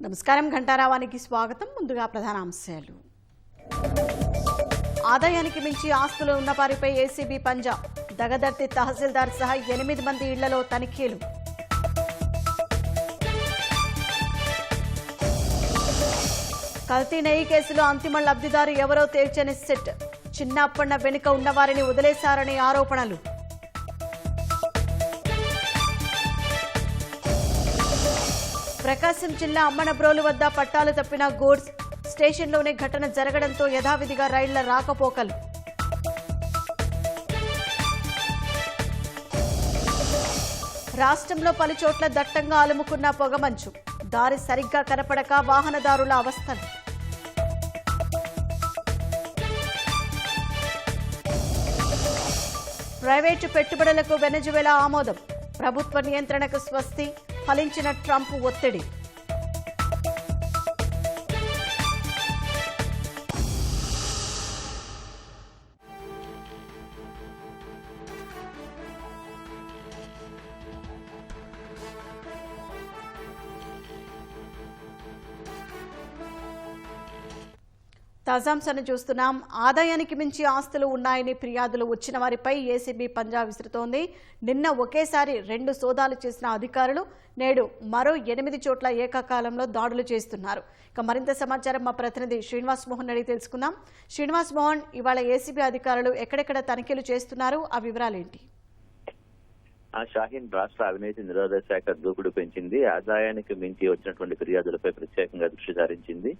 నమస్కారం. ఘంటారావానికి స్వాగతం. ముందుగా ప్రధానాంశాలు. ఆదాయానికి మించి ఆస్తులు ఉన్న వారిపై ఏసీబీ పంజా. దగదర్తి తహసీల్దార్ సహా 8 మంది ఇళ్లలో తనిఖీలు. కల్తీ నెయ్యి కేసులో అంతిమ లబ్ధిదారు ఎవరో తేల్చని సెట్. చిన్నప్పన్న వెనుక ఉన్నవారిని వదిలేశారని ఆరోపణలు. ప్రకాశం జిల్లా అమ్మనబ్రోలు వద్ద పట్టాలు తప్పిన గూడ్స్ స్టేషన్లోనే ఘటన జరగడంతో యథావిధిగా రైళ్ల రాకపోకలు. రాష్ట్రంలో పలుచోట్ల దట్టంగా అలుముకున్న పొగమంచు. దారి సరిగ్గా కనపడక వాహనదారుల అవస్థలు. ప్రైవేటు పెట్టుబడులకు వెనజువెలా ఆమోదం. ప్రభుత్వ నియంత్రణకు స్వస్తి. ఫలించిన ట్రంప్ ఒత్తిడి. తాజాంశాన్ని చూస్తున్నాం. ఆదాయానికి మించి ఆస్తులు ఉన్నాయని ఫిర్యాదులు వచ్చిన వారిపై ఏసీబీ పంజా విసురుతోంది. నిన్న ఒకేసారి 2 సోదాలు చేసిన అధికారులు నేడు మరో 8 చోట్ల ఏకకాలంలో దాడులు చేస్తున్నారు. ఇక మరింత సమాచారం మా ప్రతినిధి శ్రీనివాస్ మోహన్ అడిగి తెలుసుకుందాం. శ్రీనివాస్ మోహన్, ఇవాళ ఏసీబీ అధికారులు ఎక్కడెక్కడ తనిఖీలు చేస్తున్నారు, ఆ వివరాలేంటి? షాహీన్ రాష్ట్ర అవినీతి నిరోధక శాఖ దూకుడు పెంచింది. ఆదాయానికి మించి వచ్చినటువంటి ఫిర్యాదులపై ప్రత్యేకంగా దృష్టి సారించింది.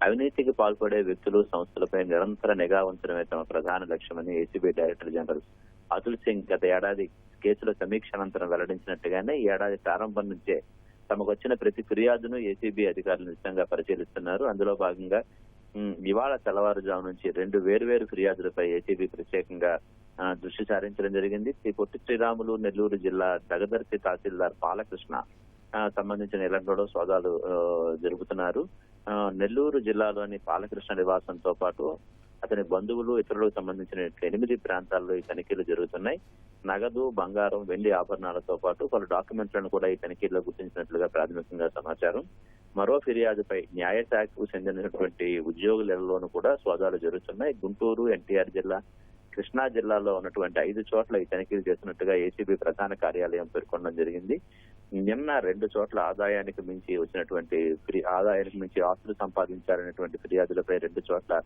అవినీతికి పాల్పడే వ్యక్తులు, సంస్థలపై నిరంతర నిఘా ఉంచడమే తమ ప్రధాన లక్ష్యమని ACB director general Atul Singh గత ఏడాది కేసుల సమీక్ష అనంతరం వెల్లడించినట్టుగానే ఈ ఏడాది ప్రారంభం నుంచే తమకు వచ్చిన ప్రతి ఫిర్యాదును ఏసీబీ అధికారులు నిశ్చితంగా పరిశీలిస్తున్నారు. అందులో భాగంగా ఇవాళ తెల్లవారుజాము నుంచి 2 వేర్వేరు ఫిర్యాదులపై ఏసీబీ ప్రత్యేకంగా దృష్టి సారించడం జరిగింది. పొట్టి శ్రీరాములు నెల్లూరు జిల్లా దగదర్తి తహసీల్దార్ బాలకృష్ణ సంబంధించిన ఇళ్లలో సోదాలు జరుపుతున్నారు. నెల్లూరు జిల్లాలోని బాలకృష్ణ నివాసంతో పాటు అతని బంధువులు, ఇతరులకు సంబంధించిన 8 ప్రాంతాల్లో ఈ తనిఖీలు జరుగుతున్నాయి. నగదు, బంగారం, వెండి ఆభరణాలతో పాటు పలు డాక్యుమెంట్లను కూడా ఈ తనిఖీల్లో గుర్తించినట్లుగా ప్రాథమికంగా సమాచారం. మరో ఫిర్యాదుపై న్యాయశాఖకు చెందినటువంటి ఉద్యోగులలోనూ కూడా సోదాలు జరుగుతున్నాయి. గుంటూరు, ఎన్టీఆర్ జిల్లా, కృష్ణా జిల్లాలో ఉన్నటువంటి 5 చోట్ల ఈ తనిఖీలు చేస్తున్నట్టుగా ఏసీబీ ప్రధాన కార్యాలయం పేర్కొనడం జరిగింది. నిన్న 2 చోట్ల ఆదాయానికి మించి ఆస్తులు సంపాదించారనేటువంటి ఫిర్యాదులపై 2 చోట్ల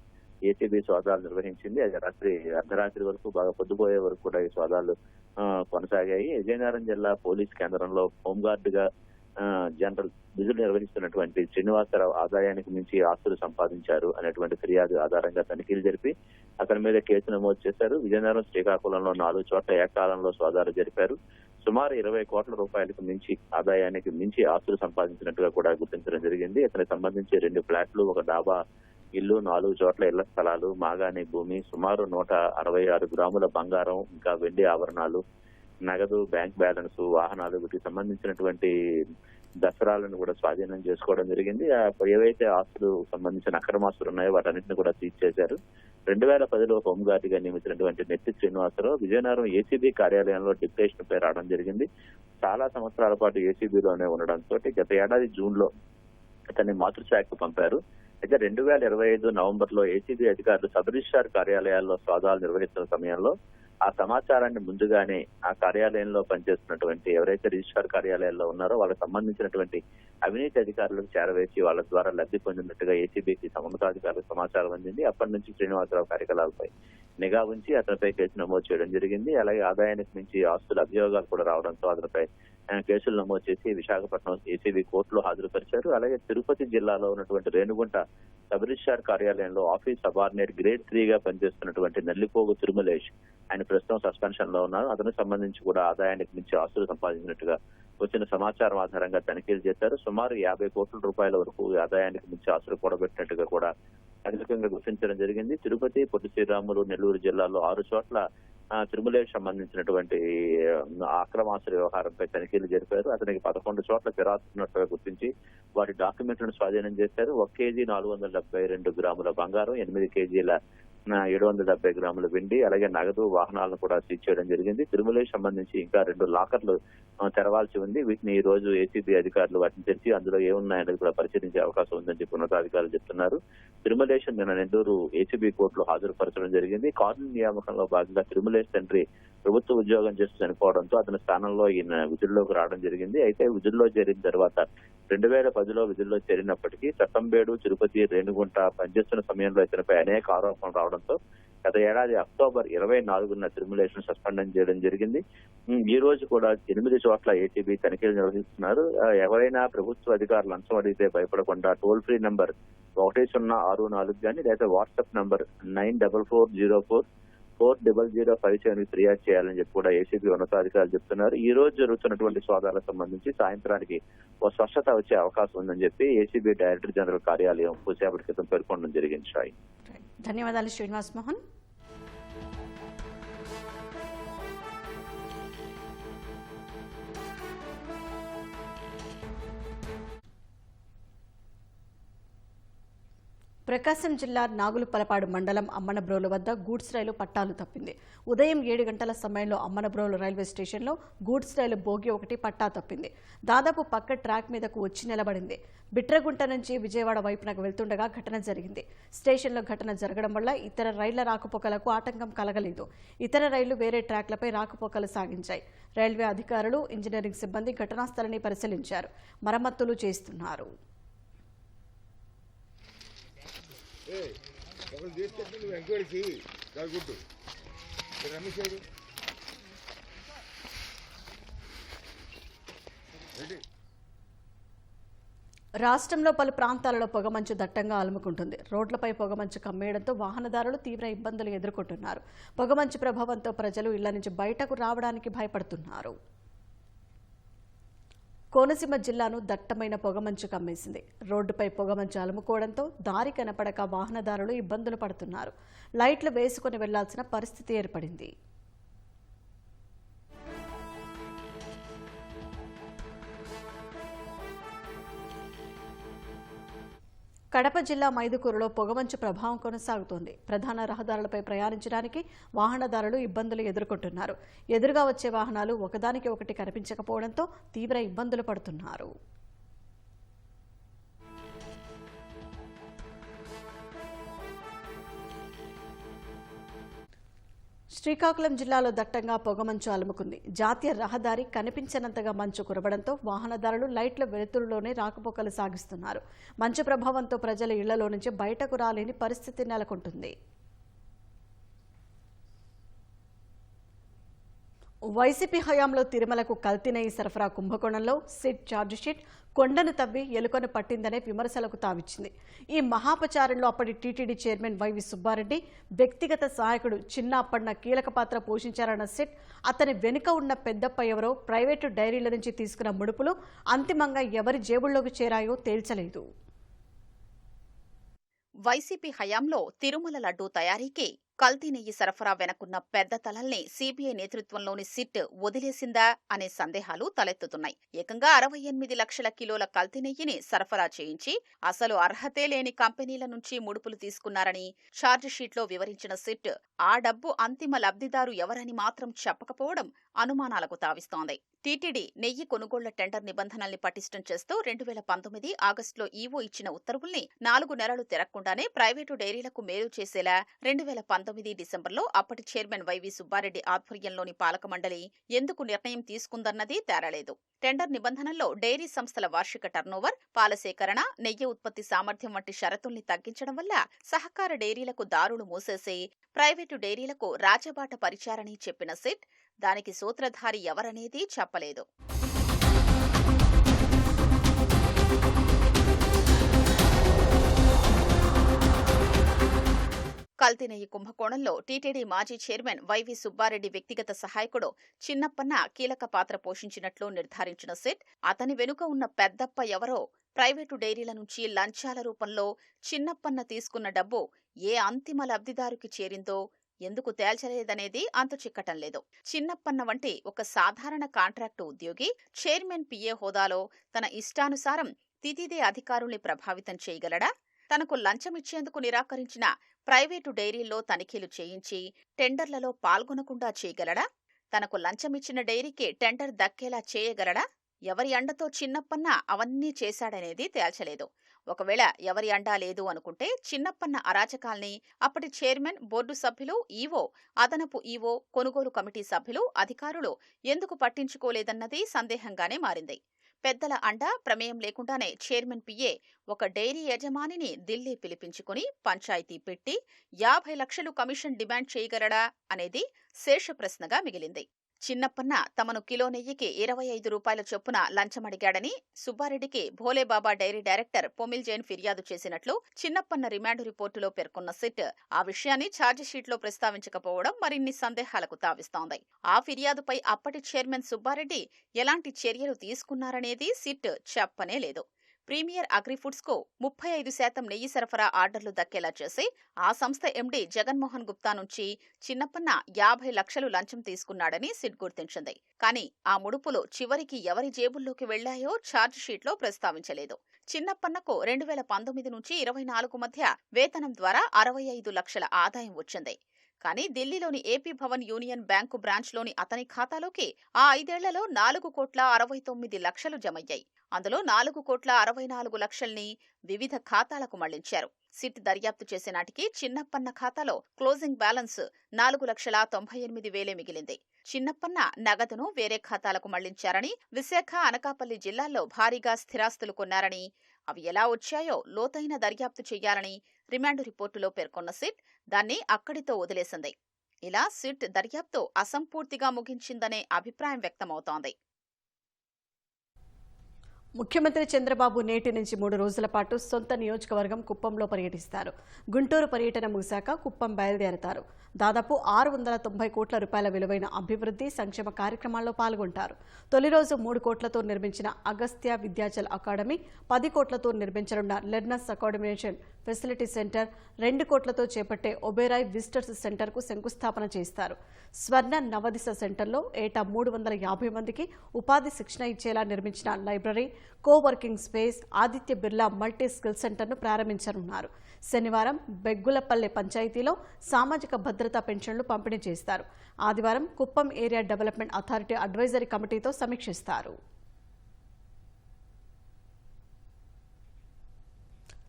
ఏసీబీ సోదాలు నిర్వహించింది. అది రాత్రి అర్ధరాత్రి వరకు, బాగా పొద్దుపోయే వరకు కూడా ఈ సోదాలు కొనసాగాయి. విజయనగరం జిల్లా పోలీస్ కేంద్రంలో హోంగార్డ్ గా జనరల్ విధులు నిర్వహిస్తున్నటువంటి శ్రీనివాసరావు ఆదాయానికి మించి ఆస్తులు సంపాదించారు అనేటువంటి ఫిర్యాదు ఆధారంగా తనిఖీలు జరిపి అతని మీద కేసు నమోదు చేశారు. విజయనగరం, శ్రీకాకుళంలో 4 చోట్ల ఏకాలంలో సోదాలు జరిపారు. సుమారు 20 కోట్ల రూపాయలకు మించి ఆదాయానికి మించి ఆస్తులు సంపాదించినట్టుగా కూడా గుర్తించడం జరిగింది. అతనికి సంబంధించి 2 ఫ్లాట్లు, 1 డాబా ఇల్లు, 4 చోట్ల ఇళ్ల స్థలాలు, మాగాణి భూమి, సుమారు 166 గ్రాముల బంగారం, ఇంకా వెండి ఆభరణాలు, నగదు, బ్యాంక్ బ్యాలెన్స్, వాహనాలు, వీటికి సంబంధించినటువంటి దసరాలను కూడా స్వాధీనం చేసుకోవడం జరిగింది. ఏవైతే ఆస్తులు సంబంధించిన అక్రమాస్తులు ఉన్నాయో వాటన్నింటినీ కూడా సీజ్ చేశారు. 2010లో హోంగార్డ్ గా నియమించినటువంటి నెత్తి శ్రీనివాసరావు విజయనగరం ఏసీబీ కార్యాలయంలో డిప్యుటేషన్ పై రావడం జరిగింది. చాలా సంవత్సరాల పాటు ఏసీబీలోనే ఉండడంతో గత ఏడాది జూన్ లో అతన్ని మాతృశాఖకు పంపారు. అయితే 2025 నవంబర్ లో ఏసీబీ అధికారులు సబ్ రిజిస్ట్రార్ కార్యాలయాల్లో సోదాలు నిర్వహిస్తున్న సమయంలో ఆ సమాచారాన్ని ముందుగానే ఆ కార్యాలయంలో పనిచేస్తున్నటువంటి ఎవరైతే రిజిస్ట్రార్ కార్యాలయాల్లో ఉన్నారో వాళ్ళకి సంబంధించినటువంటి అవినీతి అధికారులకు చేరవేసి వాళ్ళ ద్వారా లబ్ధి పొందినట్టుగా ఏసీబీకి ఉన్నతాధికారులకు సమాచారం అందింది. అప్పటి నుంచి శ్రీనివాసరావు కార్యకలాపాలపై నిఘా ఉంచి అతనిపై కేసు నమోదు చేయడం జరిగింది. అలాగే ఆదాయానికి మించి ఆస్తుల అభియోగాలు కూడా రావడంతో అతనిపై కేసులు నమోదు చేసి విశాఖపట్నం ఏసీబీ కోర్టులో హాజరుపరిచారు. అలాగే తిరుపతి జిల్లాలో ఉన్నటువంటి రేణుగుంట సబ్ రిజిస్ట్రార్ కార్యాలయంలో ఆఫీస్ సబార్డినేట్ గ్రేడ్ 3 గా పనిచేస్తున్నటువంటి నల్లిపోగు తిరుమలేష్, ఆయన ప్రస్తుతం సస్పెన్షన్ లో ఉన్నారు. అతనికి సంబంధించి కూడా ఆదాయానికి మించి ఆస్తులు సంపాదించినట్టుగా వచ్చిన సమాచారం ఆధారంగా తనిఖీలు చేశారు. సుమారు 50 కోట్ల రూపాయల వరకు ఆదాయానికి మించి ఆస్తులు కూడబెట్టినట్టుగా కూడా అధికంగా గుర్తించడం జరిగింది. తిరుపతి, పొట్టి శ్రీరాములు, నెల్లూరు జిల్లాలో 6 చోట్ల తిరుమలేష్ సంబంధించినటువంటి అక్రమాస్తుల వ్యవహారంపై తనిఖీలు జరిపారు. అతనికి 11 చోట్ల స్థిరాస్తున్నట్టుగా గుర్తించి వాటి డాక్యుమెంట్లను స్వాధీనం చేశారు. 1 కేజీ 472 గ్రాముల బంగారం, 8 కేజీల 770 గ్రాముల వెండి, అలాగే నగదు, వాహనాలను కూడా సీజ్ చేయడం జరిగింది. తిరుమలకి సంబంధించి ఇంకా 2 లాకర్లు తెరవాల్సి ఉంది. వీటిని ఈ రోజు ఏసీబీ అధికారులు వాటిని తెరిచి అందులో ఏమున్నాయనేది కూడా పరిశీలించే అవకాశం ఉందని చెప్పి ఉన్నతాధికారులు చెప్తున్నారు. తిరుమలేశ్ నిన్న నెల్లూరు ఏసీబీ కోర్టులో హాజరుపరచడం జరిగింది. కానూన్ నియామకంలో భాగంగా తిరుమలేశ్ తండ్రి ప్రభుత్వ ఉద్యోగం చేసి చనిపోవడంతో అతని స్థానంలో ఈయన విధుల్లోకి రావడం జరిగింది. అయితే విధుల్లో చేరిన తర్వాత 2010లో విధుల్లో చేరినప్పటికీ చట్టంబేడు, తిరుపతి, రేణిగుంట పనిచేస్తున్న సమయంలో ఇతనిపై అనేక ఆరోపణలు రావడంతో గత ఏడాది అక్టోబర్ 24న తిరుమలేశ్ సస్పెండ్ చేయడం జరిగింది. ఈ రోజు కూడా 8 చోట్ల ఏసీబీ తనిఖీలు నిర్వహిస్తున్నారు. ఎవరైనా ప్రభుత్వ అధికారులు లంచం అడిగితే భయపడకుండా టోల్ ఫ్రీ నంబర్ 1064 కానీ లేదా వాట్సాప్ నంబర్ 9400440057 ఫిర్యాదు చేయాలని చెప్పి కూడా ఏసీబీ ఉన్నతాధికారులు చెప్తున్నారు. ఈ రోజు జరుగుతున్నటువంటి సోదాలకు సంబంధించి సాయంత్రానికి ఓ స్పష్టత వచ్చే అవకాశం ఉందని చెప్పి ఏసీబీ డైరెక్టర్ జనరల్ కార్యాలయం కొద్దిసేపటి క్రితం పేర్కొనడం జరిగింది. సాయి, ధన్యవాదాలు శ్రీనివాస్ మోహన్. ప్రకాశం జిల్లా నాగులుపలపాడు మండలం అమ్మనబ్రోలు వద్ద గూడ్స్ రైలు పట్టాలు తప్పింది. ఉదయం 7 గంటల సమయంలో అమ్మనబ్రోలు రైల్వే స్టేషన్లో గూడ్స్ రైలు బోగి 1 పట్టా తప్పింది. దాదాపు పక్క ట్రాక్ మీదకు వచ్చి నిలబడింది. బిట్రగుంట నుంచి విజయవాడ వైపునకు వెళ్తుండగా ఘటన జరిగింది. స్టేషన్లో ఘటన జరగడం వల్ల ఇతర రైళ్ల రాకపోకలకు ఆటంకం కలగలేదు. ఇతర రైళ్లు వేరే ట్రాక్లపై రాకపోకలు సాగించాయి. రైల్వే అధికారులు, ఇంజనీరింగ్ సిబ్బంది ఘటనా స్థలాన్ని పరిశీలించారు. మరమ్మతులు చేస్తున్నారు. ఒకరు తీసుకెళ్తే నువ్వు ఎంక్వైరీ కాకుంటూ రమేష్ రాష్ట్రంలో పలు ప్రాంతాలలో పొగమంచు దట్టంగా అలుముకుంటుంది. రోడ్లపై పొగమంచు కమ్మేయడంతో వాహనదారులు తీవ్ర ఇబ్బందులు ఎదుర్కొంటున్నారు. పొగమంచు ప్రభావంతో ప్రజలు ఇళ్ల నుంచి బయటకు రావడానికి భయపడుతున్నారు. కోనసీమ జిల్లాను దట్టమైన పొగమంచు కమ్మేసింది. రోడ్డుపై పొగమంచు అలుముకోవడంతో దారి కనపడక వాహనదారులు ఇబ్బందులు పడుతున్నారు. లైట్లు వేసుకుని వెళ్లాల్సిన పరిస్థితి ఏర్పడింది. కడప జిల్లా మైదుకూరులో పొగమంచు ప్రభావం కొనసాగుతోంది. ప్రధాన రహదారులపై ప్రయాణించడానికి వాహనదారులు ఇబ్బందులు ఎదుర్కొంటున్నారు. ఎదురుగా వచ్చే వాహనాలు ఒకదానికి ఒకటి కనిపించకపోవడంతో తీవ్ర ఇబ్బందులు పడుతున్నారు. శ్రీకాకుళం జిల్లాలో దట్టంగా పొగమంచు అలుముకుంది. జాతీయ రహదారి కనిపించనంతగా మంచు కురవడంతో వాహనదారులు లైట్ల వెలుతురులోనే రాకపోకలు సాగిస్తున్నారు. మంచు ప్రభావంతో ప్రజలు ఇళ్లలో నుంచి బయటకు రాలేని పరిస్థితి నెలకొంటుంది. వైసీపీ హయాంలో తిరుమలకు కల్తీ నెయ్యి సరఫరా కుంభకోణంలో సిట్ ఛార్జిషీట్ కొండను తవ్వి ఎలుకను పట్టిందనే విమర్శలకు తావిచ్చింది. ఈ మహాపచారంలో అప్పటి టీటీడీ చైర్మన్ వైవి సుబ్బారెడ్డి వ్యక్తిగత సహాయకుడు చిన్నప్పన్న కీలక పాత్ర పోషించారన్న సిట్ అతని వెనుక ఉన్న పెద్దప్ప ఎవరో, ప్రైవేటు డైరీల నుంచి తీసుకున్న ముడుపులు అంతిమంగా ఎవరి జేబుల్లోకి చేరాయో తేల్చలేదు. వైసీపీ హయాంలో తిరుమల లడ్డూ తయారీకి కల్తీ నెయ్యి సరఫరా వెనకున్న పెద్ద తలల్ని సీబీఐ నేతృత్వంలోని సిట్ వదిలేసిందా అనే సందేహాలు తలెత్తుతున్నాయి. ఏకంగా 68 లక్షల కిలోల కల్తీ నెయ్యిని సరఫరా చేయించి అసలు అర్హతే లేని కంపెనీల నుంచి ముడుపులు తీసుకున్నారని ఛార్జిషీట్లో వివరించిన సిట్ ఆ డబ్బు అంతిమ లబ్ధిదారు ఎవరని మాత్రం చెప్పకపోవడం అనుమానాలకు తావిస్తోంది. టీటీడీ నెయ్యి కొనుగోళ్ల టెండర్ నిబంధనల్ని పటిష్టం చేస్తూ 2019 ఆగస్టులో ఈవో ఇచ్చిన ఉత్తర్వుల్ని 4 నెలలు తిరగకుండానే ప్రైవేటు డైరీలకు మేలు చేసేలా 2019 డిసెంబర్లో అప్పటి చైర్మన్ వైవి సుబ్బారెడ్డి ఆధ్వర్యంలోని పాలక మండలి ఎందుకు నిర్ణయం తీసుకుందన్నది తేరలేదు. టెండర్ నిబంధనల్లో డైరీ సంస్థల వార్షిక టర్నోవర్, పాల సేకరణ, నెయ్యి ఉత్పత్తి సామర్థ్యం వంటి షరతుల్ని తగ్గించడం వల్ల సహకార డైరీలకు దారులు మూసేసి ప్రైవేటు డైరీలకు రాజబాట పరిచారని చెప్పిన సిట్ దానికి సూత్రధారి ఎవరనేది చెప్పలేదు. కల్తీ నెయ్యి కుంభకోణంలో టీటీడీ మాజీ చైర్మన్ వైవి సుబ్బారెడ్డి వ్యక్తిగత సహాయకుడు చిన్నప్పన్న కీలక పాత్ర పోషించినట్లు నిర్ధారించిన సిట్ అతని వెనుక ఉన్న పెద్దప్ప ఎవరో, ప్రైవేటు డైరీల నుంచి లంచాల రూపంలో చిన్నప్పన్న తీసుకున్న డబ్బు ఏ అంతిమ లబ్ధిదారుకి చేరిందో ఎందుకు తేల్చలేదనేది అంతుచిక్కటం లేదు. చిన్నప్పన్న వంటి ఒక సాధారణ కాంట్రాక్టు ఉద్యోగి చైర్మన్ పిఏ హోదాలో తన ఇష్టానుసారం తితిదే అధికారుల్ని ప్రభావితం చేయగలడా? తనకు లంచమిచ్చేందుకు నిరాకరించిన ప్రైవేటు డైరీల్లో తనిఖీలు చేయించి టెండర్లలో పాల్గొనకుండా చేయగలడా? తనకు లంచమిచ్చిన డైరీకి టెండర్ దక్కేలా చేయగలడా? ఎవరి అండతో చిన్నప్పన్న అవన్నీ చేశాడనేది తేల్చలేదు. ఒకవేళ ఎవరి అండా లేదు అనుకుంటే చిన్నప్పన్న అరాచకాల్ని అప్పటి చైర్మన్, బోర్డు సభ్యులు, ఈవో, అదనపు ఈవో, కొనుగోలు కమిటీ సభ్యులు, అధికారులు ఎందుకు పట్టించుకోలేదన్నది సందేహంగానే మారింది. పెద్దల అండా, ప్రమేయం లేకుండానే చైర్మన్ పిఏ ఒక డైరీ యజమానిని ఢిల్లీ పిలిపించుకుని పంచాయతీ పెట్టి 50 లక్షలు కమిషన్ డిమాండ్ చేయగలడా అనేది శేష ప్రశ్నగా మిగిలింది. చిన్నప్పన్న తమను కిలో నెయ్యికి 25 రూపాయల చొప్పున లంచమడిగాడని సుబ్బారెడ్డికి భోలేబాబా డైరీ డైరెక్టర్ పొమిల్ జైన్ ఫిర్యాదు చేసినట్లు చిన్నప్పన్న రిమాండ్ రిపోర్టులో పేర్కొన్న సిట్ ఆ విషయాన్ని ఛార్జిషీట్లో ప్రస్తావించకపోవడం మరిన్ని సందేహాలకు తావిస్తోంది. ఆ ఫిర్యాదుపై అప్పటి చైర్మన్ సుబ్బారెడ్డి ఎలాంటి చర్యలు తీసుకున్నారనేది సిట్ చెప్పనే లేదు. ప్రీమియర్ అగ్రిఫుడ్స్ కు 35% నెయ్యి సరఫరా ఆర్డర్లు దక్కేలా చేసి ఆ సంస్థ ఎండీ జగన్మోహన్ గుప్తా నుంచి చిన్నప్పన్న 50 లక్షలు లంచం తీసుకున్నాడని సిట్ గుర్తించింది. కానీ ఆ ముడుపులు చివరికి ఎవరి జేబుల్లోకి వెళ్లాయో ఛార్జిషీట్లో ప్రస్తావించలేదు. చిన్నప్పన్నకు 2019 నుంచి 24 మధ్య వేతనం ద్వారా 65 లక్షల ఆదాయం వచ్చింది. కానీ ఢిల్లీలోని ఏపీ భవన్ యూనియన్ బ్యాంకు బ్రాంచ్లోని అతని ఖాతాలోకి ఆ 5 ఏళ్లలో 4,69 లక్షలు జమయ్యాయి. అందులో 4,64 లక్షల్ని వివిధ ఖాతాలకు మళ్లించారు. సిట్ దర్యాప్తు చేసే నాటికి చిన్నప్పన్న ఖాతాలో క్లోజింగ్ బ్యాలెన్స్ 4,98,000 మిగిలింది. చిన్నప్పన్న నగదును వేరే ఖాతాలకు మళ్లించారని, విశాఖ, అనకాపల్లి జిల్లాల్లో భారీగా స్థిరాస్తులు కొన్నారని, అవి ఎలా వచ్చాయో లోతైన దర్యాప్తు చేయాలని రిమాండ్ రిపోర్టులో పేర్కొన్న సిట్ దాన్ని అక్కడితో వదిలేసింది. ఇలా సిట్ దర్యాప్తు అసంపూర్తిగా ముగించిందనే అభిప్రాయం వ్యక్తమవుతోంది. ముఖ్యమంత్రి చంద్రబాబు నేటి నుంచి 3 రోజుల పాటు సొంత నియోజకవర్గం కుప్పంలో పర్యటిస్తారు. గుంటూరు పర్యటన ముగిశాక కుప్పం బయలుదేరతారు. దాదాపు 690 కోట్ల రూపాయల విలువైన అభివృద్ధి, సంక్షేమ కార్యక్రమాల్లో పాల్గొంటారు. తొలి రోజు 3 కోట్లతో నిర్మించిన అగస్త్య విద్యాచల్ అకాడమీ, 10 కోట్లతో నిర్మించనున్న లెర్నర్స్ అకామిడేషన్ ఫెసిలిటీ సెంటర్, 2 కోట్లతో చేపట్టే ఒబెరాయ్ విజిటర్స్ సెంటర్కు శంకుస్థాపన చేస్తారు. స్వర్ణ నవదిశ సెంటర్లో ఏటా 350 మందికి ఉపాధి శిక్షణ ఇచ్చేలా నిర్మించిన library, coworking space, Aditya Birla multi skill సెంటర్ను ప్రారంభించనున్నారు. శనివారం బెగ్గులపల్లె పంచాయతీలో సామాజిక భద్రతా పెన్షన్లు పంపిణీ చేస్తారు. ఆదివారం Kuppam area development authority advisory కమిటీతో సమీక్షిస్తారు.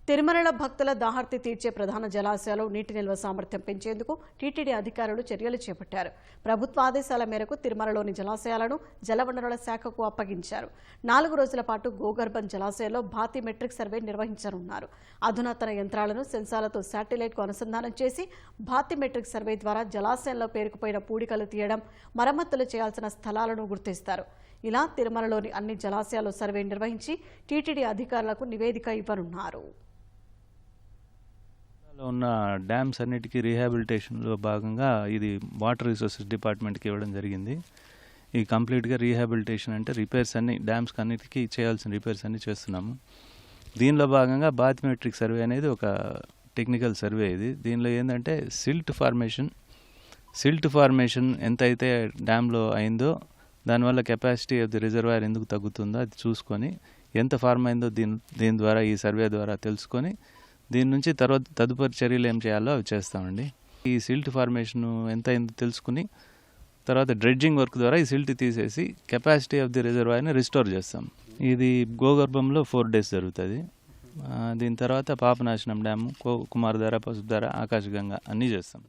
తిరుమలలో భక్తుల దాహార్తి తీర్చే ప్రధాన జలాశయాలు నీటి నిల్వ సామర్థ్యం పెంచేందుకు టీటీడీ అధికారులు చర్యలు చేపట్టారు. ప్రభుత్వ ఆదేశాల మేరకు తిరుమలలోని జలాశయాలను జలవనరుల శాఖకు అప్పగించారు. 4 రోజుల పాటు గోగర్భం జలాశయంలో బాతిమెట్రిక్ సర్వే నిర్వహించనున్నారు. అధునాతన యంత్రాలను సెన్సార్లతో శాటిలైట్కు అనుసంధానం చేసి బాతిమెట్రిక్ సర్వే ద్వారా జలాశయంలో పేరుకుపోయిన పూడికలు తీయడం, మరమ్మతులు చేయాల్సిన స్థలాలను గుర్తిస్తారు. ఇలా తిరుమలలోని అన్ని జలాశయాలు సర్వే నిర్వహించి టీటీడీ అధికారులకు నివేదిక ఇవ్వనున్నారు. ఉన్న డ్యామ్స్ అన్నిటికీ రీహాబిలిటేషన్లో భాగంగా ఇది వాటర్ రిసోర్సెస్ డిపార్ట్మెంట్కి ఇవ్వడం జరిగింది. ఈ కంప్లీట్గా రీహాబిలిటేషన్ అంటే రిపేర్స్ అన్ని డ్యామ్స్కి అన్నిటికీ చేయాల్సిన రిపేర్స్ అన్ని చేస్తున్నాము. దీనిలో భాగంగా బాతిమెట్రిక్ సర్వే అనేది ఒక టెక్నికల్ సర్వే. ఇది దీనిలో ఏంటంటే సిల్ట్ ఫార్మేషన్ ఎంతైతే డ్యామ్లో అయిందో దానివల్ల కెపాసిటీ ఆఫ్ ది రిజర్వాయర్ ఎందుకు తగ్గుతుందో అది చూసుకొని, ఎంత ఫార్మ్ అయిందో దీని ద్వారా, ఈ సర్వే ద్వారా తెలుసుకొని దీని నుంచి తర్వాత తదుపరి చర్యలు ఏం చేయాలో అవి చేస్తామండి. ఈ సిల్ట్ ఫార్మేషన్ ఎంత అయిందో తెలుసుకుని తర్వాత డ్రెడ్జింగ్ వర్క్ ద్వారా ఈ సిల్ట్ తీసేసి కెపాసిటీ ఆఫ్ ది రిజర్వాయర్ని రిస్టోర్ చేస్తాం. ఇది గోగర్భంలో 4 days జరుగుతుంది. దీని తర్వాత పాపనాశనం డ్యాము, కుమారధార, పసుపుధార, ఆకాశగంగా అన్నీ చేస్తాం.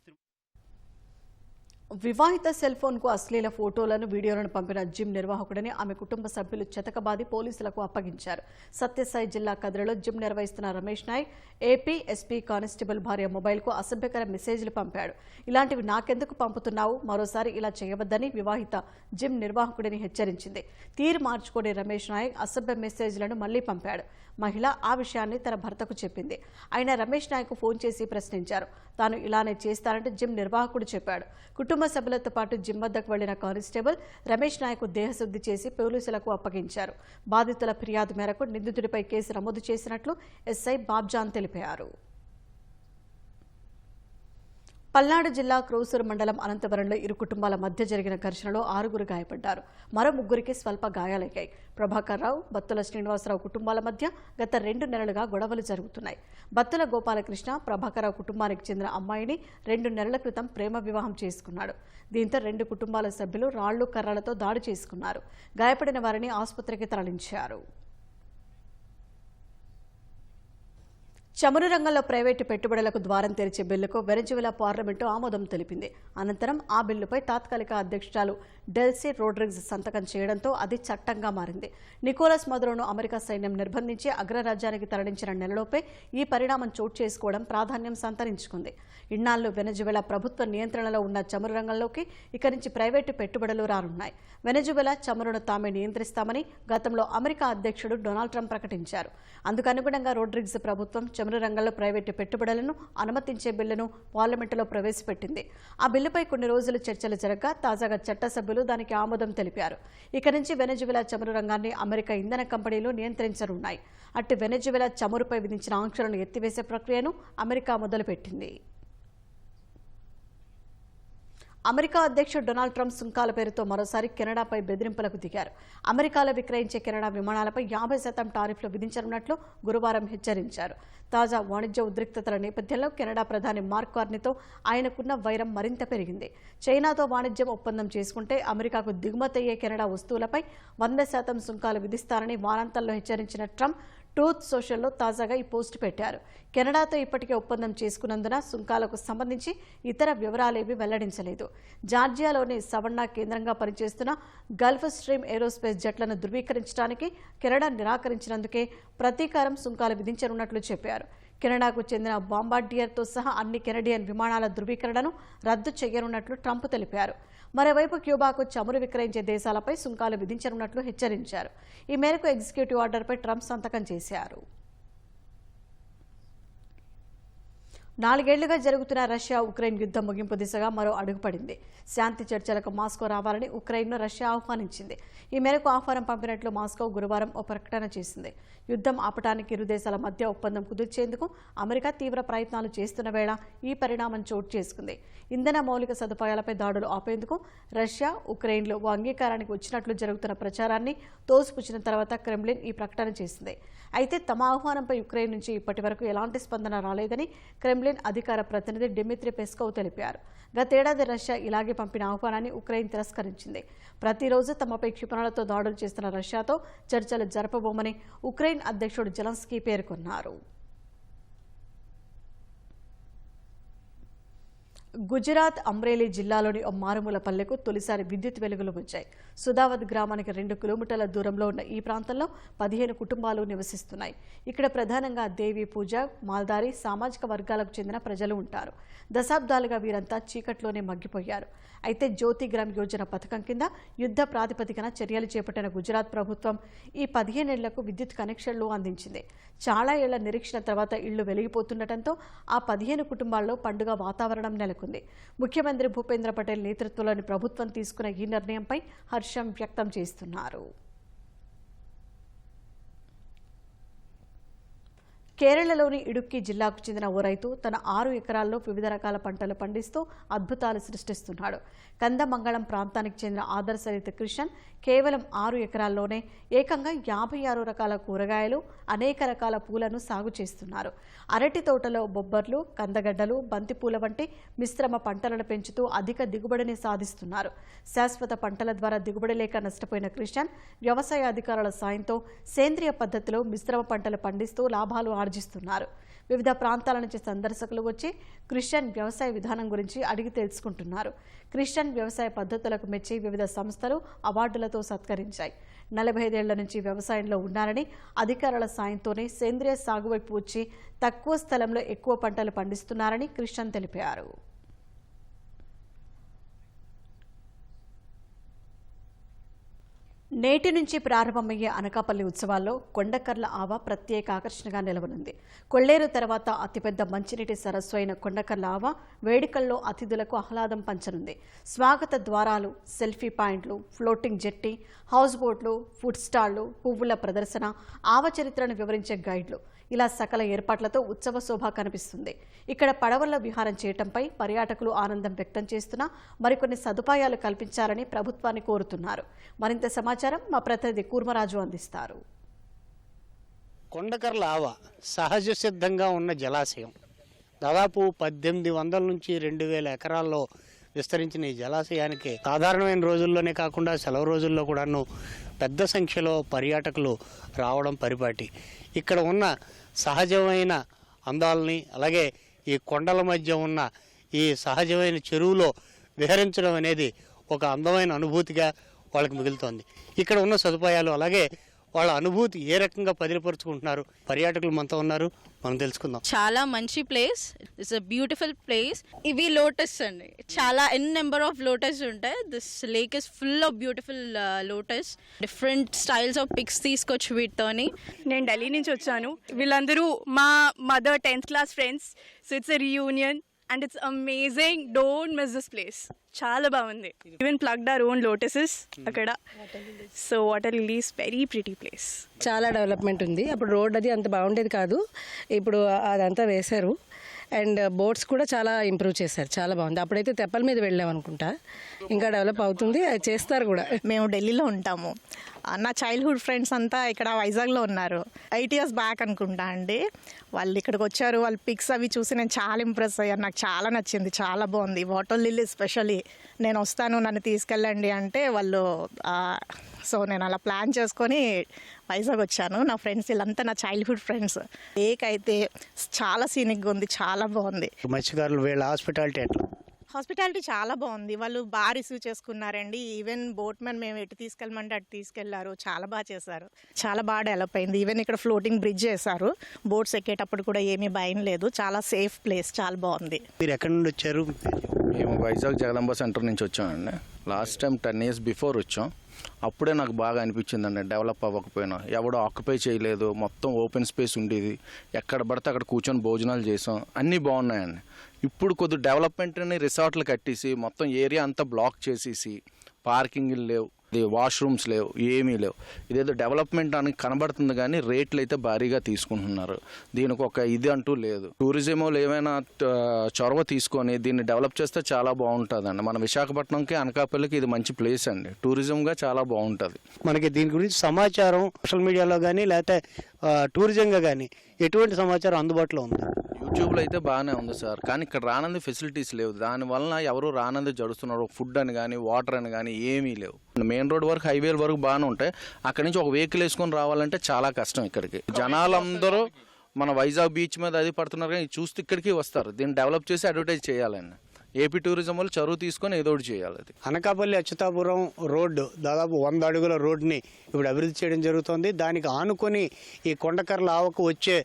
వివాహిత సెల్ ఫోన్కు అశ్లీల ఫోటోలను, వీడియోలను పంపిన జిమ్ నిర్వాహకుడిని ఆమె కుటుంబ సభ్యులు చెతకబాది పోలీసులకు అప్పగించారు. సత్యసాయి జిల్లా కదిరిలో జిమ్ నిర్వహిస్తున్న Ramesh Nayak AP SP constable భార్య మొబైల్కు అసభ్యకర మెసేజ్లు పంపాడు. ఇలాంటివి నాకెందుకు పంపుతున్నావు, మరోసారి ఇలా చేయవద్దని వివాహిత జిమ్ నిర్వాహకుడిని హెచ్చరించింది. తీరు మార్చుకునే రమేష్ నాయక్ అసభ్య మెసేజ్లను మళ్లీ పంపాడు. మహిళ ఆ విషయాన్ని తన భర్తకు చెప్పింది. ఆయన రమేష్ నాయక్ ఫోన్ చేసి ప్రశ్నించారు. తాను ఇలానే చేస్తానంటే జిమ్ నిర్వాహకుడు చెప్పాడు. కుటుంబ సభ్యులతో పాటు జిమ్ వద్దకు వెళ్లిన కానిస్టేబుల్ రమేష్ నాయక్ దేహశుద్ధి చేసి పోలీసులకు అప్పగించారు. బాధితుల ఫిర్యాదు మేరకు నిందితుడిపై కేసు నమోదు చేసినట్లు ఎస్ఐ బాబ్జాన్ తెలిపారు. పల్నాడు జిల్లా క్రోసూరు మండలం అనంతవరంలో ఇరు కుటుంబాల మధ్య జరిగిన ఘర్షణలో 6 గాయపడ్డారు. మరో 3కి స్వల్ప గాయాలయ్యాయి. ప్రభాకర్ రావు, బత్తుల శ్రీనివాసరావు కుటుంబాల మధ్య గత 2 నెలలుగా గొడవలు జరుగుతున్నాయి. బత్తుల గోపాలకృష్ణ ప్రభాకర్ రావు కుటుంబానికి చెందిన అమ్మాయిని 2 నెలల క్రితం ప్రేమ వివాహం చేసుకున్నాడు. దీంతో 2 కుటుంబాల సభ్యులు రాళ్లు కర్రలతో దాడి చేసుకున్నారు. గాయపడిన వారిని ఆసుపత్రికి తరలించారు. చమురు రంగంలో ప్రైవేటు పెట్టుబడులకు ద్వారం తెరిచే బిల్లుకు వెనజువెలా పార్లమెంటు ఆమోదం తెలిపింది. అనంతరం ఆ బిల్లుపై తాత్కాలిక అధ్యక్షురాలు డెల్సీ రోడ్రిగ్స్ సంతకం చేయడంతో అది చట్టంగా మారింది. నికోలస్ మదురోను అమెరికా సైన్యం నిర్బంధించి అగ్రరాజ్యానికి తరలించిన నెలలోపే ఈ పరిణామం చోటు చేసుకోవడం ప్రాధాన్యం సంతరించుకుంది. ఇన్నాళ్లు వెనజువెలా ప్రభుత్వ నియంత్రణలో ఉన్న చమురు రంగంలోకి ఇక నుంచి ప్రైవేటు పెట్టుబడులు రానున్నాయి. వెనజువెలా చమురును తామే నియంత్రిస్తామని గతంలో అమెరికా అధ్యక్షుడు డొనాల్డ్ ట్రంప్ ప్రకటించారు. అందుకనుగుణంగా రోడ్రిగ్స్ ప్రభుత్వం చమురు రంగంలో ప్రైవేటు పెట్టుబడులను అనుమతించే బిల్లును పార్లమెంటులో ప్రవేశపెట్టింది. ఆ బిల్లుపై కొన్ని రోజులు చర్చలు జరగగా తాజాగా చట్టసభ్యులు దానికి ఆమోదం తెలిపారు. ఇక నుంచి వెనజువెలా చమురు రంగాన్ని అమెరికా ఇంధన కంపెనీలు నియంత్రించనున్నాయి. అట్టి వెనజువెలా చమురుపై విధించిన ఆంక్షలను ఎత్తివేసే ప్రక్రియను అమెరికా మొదలుపెట్టింది. అమెరికా అధ్యక్షుడు డొనాల్డ్ ట్రంప్ సుంకాల పేరుతో మరోసారి కెనడాపై బెదిరింపులకు దిగారు. అమెరికాలో విక్రయించే కెనడా విమానాలపై 50% టారిఫ్లు విధించనున్నట్లు గురువారం హెచ్చరించారు. తాజా వాణిజ్య ఉద్రిక్తతల నేపథ్యంలో కెనడా ప్రధాని మార్క్ కార్నీతో ఆయనకున్న వైరం మరింత పెరిగింది. చైనాతో వాణిజ్యం ఒప్పందం చేసుకుంటే అమెరికాకు దిగుమతయ్యే కెనడా వస్తువులపై 100% సుంకాలు విధిస్తారని వారాంతంలో హెచ్చరించిన ట్రంప్ ట్రూత్ సోషల్లో తాజాగా ఈ పోస్ట్ పెట్టారు. కెనడాతో ఇప్పటికే ఒప్పందం చేసుకున్నందున సుంకాలకు సంబంధించి ఇతర వివరాలేవీ వెల్లడించలేదు. జార్జియాలోని సవన్నా కేంద్రంగా పనిచేస్తున్న గల్ఫ్ స్ట్రీమ్ ఏరోస్పేస్ జట్లను ధృవీకరించడానికి కెనడా నిరాకరించినందుకే ప్రతీకారం సుంకాలు విధించనున్నట్లు చెప్పారు. కెనడాకు చెందిన బాంబార్డియర్తో సహా అన్ని కెనడియన్ విమానాల ధృవీకరణను రద్దు చేయనున్నట్లు ట్రంప్ తెలిపారు. మరోవైపు క్యూబాకు చమురు విక్రయించే దేశాలపై సుంకాలు విధించనున్నట్లు హెచ్చరించారు. ఈ మేరకు ఎగ్జిక్యూటివ్ ఆర్డర్పై ట్రంప్ సంతకం చేశారు. 4 ఏళ్లుగా జరుగుతున్న రష్యా ఉక్రెయిన్ యుద్ధం ముగింపు దిశగా మరో అడుగు పడింది. శాంతి చర్చలకు మాస్కో రావాలని ఉక్రెయిన్ను రష్యా ఆహ్వానించింది. ఈ మేరకు ఆహ్వానం పంపినట్లు మాస్కో గురువారం ఓ ప్రకటన చేసింది. యుద్ధం ఆపటానికి ఇరు దేశాల మధ్య ఒప్పందం కుదిర్చేందుకు అమెరికా తీవ్ర ప్రయత్నాలు చేస్తున్న వేళ ఈ పరిణామం చోటు చేసుకుంది. ఇంధన మౌలిక సదుపాయాలపై దాడులు ఆపేందుకు రష్యా, ఉక్రెయిన్లు ఓ అంగీకారానికి వచ్చినట్లు జరుగుతున్న ప్రచారాన్ని తోసిపుచ్చిన తర్వాత క్రెమ్లిన్ ఈ ప్రకటన చేసింది. అయితే తమ ఆహ్వానంపై ఉక్రెయిన్ నుంచి ఇప్పటి వరకు ఎలాంటి స్పందన రాలేదని క్రెమ్లిన్ అధికార ప్రతినిధి డిమిత్రీ పెస్కోవ్ తెలిపారు. గతేడాది రష్యా ఇలాగే పంపిన ఆహ్వానాన్ని ఉక్రెయిన్ తిరస్కరించింది. ప్రతిరోజు తమపై క్షిపణులతో దాడులు చేస్తున్న రష్యాతో చర్చలు జరపబోమని ఉక్రెయిన్ అధ్యక్షుడు జెలెన్స్కీ పేర్కొన్నారు. గుజరాత్ అమ్రేలీ జిల్లాలోని ఓ మారుమూల పల్లెకు తొలిసారి విద్యుత్ వెలుగులు వచ్చాయి. సుదావద్ గ్రామానికి 2 కిలోమీటర్ల దూరంలో ఉన్న ఈ ప్రాంతంలో 15 కుటుంబాలు నివసిస్తున్నాయి. ఇక్కడ ప్రధానంగా దేవి పూజ, మాల్దారి సామాజిక వర్గాలకు చెందిన ప్రజలు ఉంటారు. దశాబ్దాలుగా వీరంతా చీకట్లోనే మగ్గిపోయారు. అయితే జ్యోతిగ్రామ్ యోజన పథకం కింద యుద్ధ ప్రాతిపదికన చర్యలు చేపట్టిన గుజరాత్ ప్రభుత్వం ఈ 15 ఏళ్లకు విద్యుత్ కనెక్షన్లు అందించింది. చాలా ఏళ్ల నిరీక్షణ తర్వాత ఇళ్లు వెలిగిపోతుండటంతో ఆ 15 కుటుంబాల్లో పండుగ వాతావరణం నెలకొంది. ముఖ్యమంత్రి భూపేంద్ర పటేల్ నేతృత్వంలోని ప్రభుత్వం తీసుకున్న ఈ నిర్ణయంపై హర్షం వ్యక్తం చేస్తున్నారు. కేరళలోని ఇడుక్కి జిల్లాకు చెందిన ఓ రైతు తన 6 ఎకరాల్లో వివిధ రకాల పంటలు పండిస్తూ అద్భుతాలు సృష్టిస్తున్నాడు. కందమంగళం ప్రాంతానికి చెందిన ఆదర్శరీత కృష్ణన్ కేవలం 6 ఎకరాల్లోనే ఏకంగా 56 రకాల కూరగాయలు, అనేక రకాల పూలను సాగు చేస్తున్నారు. అరటి తోటలో బొబ్బర్లు, కందగడ్డలు, బంతిపూల వంటి మిశ్రమ పంటలను పెంచుతూ అధిక దిగుబడిని సాధిస్తున్నారు. శాశ్వత పంటల ద్వారా దిగుబడి లేక నష్టపోయిన కృష్ణన్ వ్యవసాయ అధికారుల సాయంతో సేంద్రియ పద్ధతిలో మిశ్రమ పంటలు పండిస్తూ లాభాలు ఆర్జిస్తున్నారు. వివిధ ప్రాంతాల నుంచి సందర్శకులు వచ్చి క్రిస్టియన్ వ్యవసాయ విధానం గురించి అడిగి తెలుసుకుంటున్నారు. క్రిస్టియన్ వ్యవసాయ పద్ధతులకు మెచ్చి వివిధ సంస్థలు అవార్డులతో సత్కరించాయి. 45 ఏళ్ల నుంచి వ్యవసాయంలో ఉన్నారని, అధికారుల సాయంతోనే సేంద్రియ సాగు వైపు వచ్చి తక్కువ స్థలంలో ఎక్కువ పంటలు పండిస్తున్నారని క్రిస్టియన్ తెలిపారు. నేటి నుంచి ప్రారంభమయ్యే అనకాపల్లి ఉత్సవాల్లో కొండకర్ల ఆవ ప్రత్యేక ఆకర్షణగా నిలవనుంది. కొల్లేరు తర్వాత అతిపెద్ద మంచినీటి సరస్సు అయిన కొండకర్ల ఆవ వేడుకల్లో అతిథులకు ఆహ్లాదం పంచనుంది. స్వాగత ద్వారాలు, సెల్ఫీ పాయింట్లు, ఫ్లోటింగ్ జెట్టి, హౌస్ బోట్లు, ఫుడ్ స్టాళ్లు, పువ్వుల ప్రదర్శన, ఆవ చరిత్రను వివరించే గైడ్లు ఇలా సకల ఏర్పాట్లతో ఉత్సవ శోభ కనిపిస్తుంది. ఇక్కడ పడవల్లో విహారం చేయటంపై పర్యాటకులు ఆనందం వ్యక్తం చేస్తున్నా మరికొన్ని సదుపాయాలు కల్పించాలని ప్రభుత్వాన్ని కోరుతున్నారు. మరింత సమాచారం మా ప్రతినిధి కూర్మరాజు అందిస్తారు. కొండకర్ల ఆవ సహజ సిద్ధంగా ఉన్న జలాశయం. దాదాపు 1800 నుంచి 2000 ఎకరాల్లో విస్తరించిన ఈ జలాశయానికి సాధారణమైన రోజుల్లోనే కాకుండా సెలవు రోజుల్లో కూడాను పెద్ద సంఖ్యలో పర్యాటకులు రావడం పరిపాటి. ఇక్కడ ఉన్న సహజమైన అందాలని, అలాగే ఈ కొండల మధ్య ఉన్న ఈ సహజమైన చెరువులో విహరించడం అనేది ఒక అందమైన అనుభూతిగా వాళ్ళకి మిగులుతోంది. ఇక్కడ ఉన్న సదుపాయాలు, అలాగే వాళ్ళ అనుభూతి ఏ రకంగా పదిలపరుచుకుంటున్నారు, పర్యాటకులు మనతో ఉన్నారు, మనం తెలుసుకుందాం. చాలా మంచి place. It's a beautiful place. ఇవి లోటస్ అండి, చాలా నెంబర్ ఆఫ్ లోటస్ ఉంటాయి. This lake is full of beautiful lotus. Different styles of pics తీసుకొచ్చి వీటితోని. నేను ఢిల్లీ నుంచి వచ్చాను. వీళ్ళందరూ మా mother 10th class friends. So it's a reunion and it's amazing. Don't miss this place. చాలా బాగుంది. Even plucked our own lotuses అక్కడ. So water lilies, very pretty place. చాలా డెవలప్మెంట్ ఉంది. అప్పుడు రోడ్ అది అంత బాగుండేది కాదు, ఇప్పుడు అదంతా వేశారు. అండ్ బోట్స్ కూడా చాలా ఇంప్రూవ్ చేశారు, చాలా బాగుంది. అప్పుడైతే తెప్పల మీద వెళ్ళాం అనుకుంటా, ఇంకా డెవలప్ అవుతుంది, అది చేస్తారు కూడా. మేము ఢిల్లీలో ఉంటాము. నా చైల్డ్హుడ్ ఫ్రెండ్స్ అంతా ఇక్కడ వైజాగ్లో ఉన్నారు. 8 years బ్యాక్ అనుకుంటా అండి. వాళ్ళు ఇక్కడికి వచ్చారు. వాళ్ళ పిక్స్ అవి చూసి నేను చాలా ఇంప్రెస్ అయ్యాను. నాకు చాలా నచ్చింది, చాలా బాగుంది. Water lily especially. నేను వస్తాను, నన్ను తీసుకెళ్ళండి అంటే వాళ్ళు, సో నేను అలా ప్లాన్ చేసుకొని వైజాగ్ వచ్చాను. నా ఫ్రెండ్స్ వీళ్ళంతా నా చైల్డ్హుడ్ ఫ్రెండ్స్. లేక్ అయితే చాలా సీనిక్గా ఉంది, చాలా బాగుంది. మత్స్యకారులు వీళ్ళ హాస్పిటాలిటీ ఎట్లా? హాస్పిటాలిటీ చాలా బాగుంది. వాళ్ళు బాగా రిసీవ్ చేసుకున్నారండి. ఈవెన్ బోట్ మ్యాన్ మేము ఎటు తీసుకెళ్ళమంటే అటు తీసుకెళ్లారు. చాలా బాగా చేశారు, చాలా బాగా డెవలప్ అయింది. ఈవెన్ ఇక్కడ ఫ్లోటింగ్ బ్రిడ్జ్ చేశారు. బోట్స్ ఎక్కేటప్పుడు కూడా ఏమీ భయం లేదు. చాలా సేఫ్ ప్లేస్, చాలా బాగుంది. మీరు ఎక్కడి నుండి వచ్చారు? మేము వైజాగ్ జగదంబ సెంటర్ నుంచి వచ్చామండి. లాస్ట్ టైం 10 years బిఫోర్ వచ్చాం. అప్పుడే నాకు బాగా అనిపించిందండి, డెవలప్ అవ్వకపోయినా, ఎవడో ఆక్యుపై చేయలేదు, మొత్తం ఓపెన్ స్పేస్ ఉండేది, ఎక్కడ పడితే అక్కడ కూర్చొని భోజనాలు చేసాం, అన్నీ బాగున్నాయండి. ఇప్పుడు కొద్ది డెవలప్మెంట్ని రిసార్ట్లు కట్టేసి మొత్తం ఏరియా అంతా బ్లాక్ చేసేసి పార్కింగ్లు లేవు, వాష్రూమ్స్ లేవు, ఏమీ లేవు. ఇదేదో డెవలప్మెంట్ అని కనబడుతుంది కానీ రేట్లు అయితే భారీగా తీసుకుంటున్నారు. దీనికి ఒక ఇది అంటూ లేదు. టూరిజం ఏమైనా చొరవ తీసుకొని దీన్ని డెవలప్ చేస్తే చాలా బాగుంటుందండి. మన విశాఖపట్నంకి, అనకాపల్లికి ఇది మంచి ప్లేస్ అండి. టూరిజంగా చాలా బాగుంటుంది. మనకి దీని గురించి సమాచారం సోషల్ మీడియాలో కానీ లేకపోతే టూరిజంగా కానీ ఎటువంటి సమాచారం అందుబాటులో ఉంది? యూట్యూబ్లో అయితే బాగానే ఉంది సార్, కానీ ఇక్కడ రానంది ఫెసిలిటీస్ లేవు. దానివల్ల ఎవరు రానంది జడుస్తున్నారు. ఫుడ్ అని కానీ, వాటర్ అని కానీ ఏమీ లేవు. మెయిన్ రోడ్ వరకు, హైవేల వరకు బాగానే ఉంటాయి. అక్కడి నుంచి ఒక వెహికల్ వేసుకొని రావాలంటే చాలా కష్టం. ఇక్కడికి జనాలందరూ మన వైజాగ్ బీచ్ మీద అది పడుతున్నారు, కానీ చూస్తే ఇక్కడికి వస్తారు. దీన్ని డెవలప్ చేసి అడ్వర్టైజ్ చేయాలండి. ఏపీ టూరిజం వాళ్ళు చదువు తీసుకొని ఏదో ఒకటి చేయాలి. అది అనకాపల్లి అచ్యుతాపురం రోడ్డు దాదాపు 100 అడుగుల రోడ్డుని ఇప్పుడు అభివృద్ధి చేయడం జరుగుతుంది. దానికి ఆనుకొని ఈ కొండకర్ల ఆవకు వచ్చే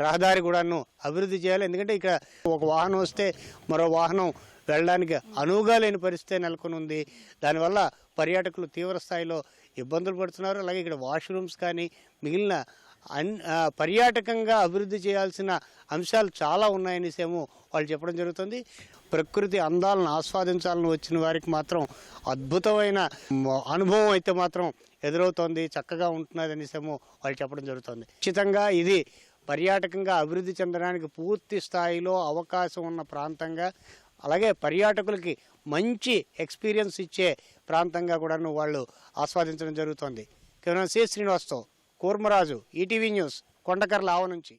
రహదారి కూడాను అభివృద్ధి చేయాలి. ఎందుకంటే ఇక్కడ ఒక వాహనం వస్తే మరో వాహనం వెళ్ళడానికి అనువుగా లేని పరిస్థితి నెలకొని ఉంది. దానివల్ల పర్యాటకులు తీవ్ర స్థాయిలో ఇబ్బందులు పడుతున్నారు. అలాగే ఇక్కడ వాష్రూమ్స్ కానీ మిగిలిన పర్యాటకంగా అభివృద్ధి చేయాల్సిన అంశాలు చాలా ఉన్నాయనేసేమో వాళ్ళు చెప్పడం జరుగుతుంది. ప్రకృతి అందాలను ఆస్వాదించాలని వచ్చిన వారికి మాత్రం అద్భుతమైన అనుభవం అయితే మాత్రం ఎదురవుతోంది, చక్కగా ఉంటున్నది అనేసేమో వాళ్ళు చెప్పడం జరుగుతుంది. ఖచ్చితంగా ఇది పర్యాటకంగా అభివృద్ధి చెందడానికి పూర్తి స్థాయిలో అవకాశం ఉన్న ప్రాంతంగా, అలాగే పర్యాటకులకి మంచి ఎక్స్పీరియన్స్ ఇచ్చే ప్రాంతంగా కూడా వాళ్ళు ఆస్వాదించడం జరుగుతుంది. కెమెరామెన్ సి శ్రీనివాస్తో కూర్మరాజు, ఈటీవీ న్యూస్, కొండకర్ల ఆవ నుంచి.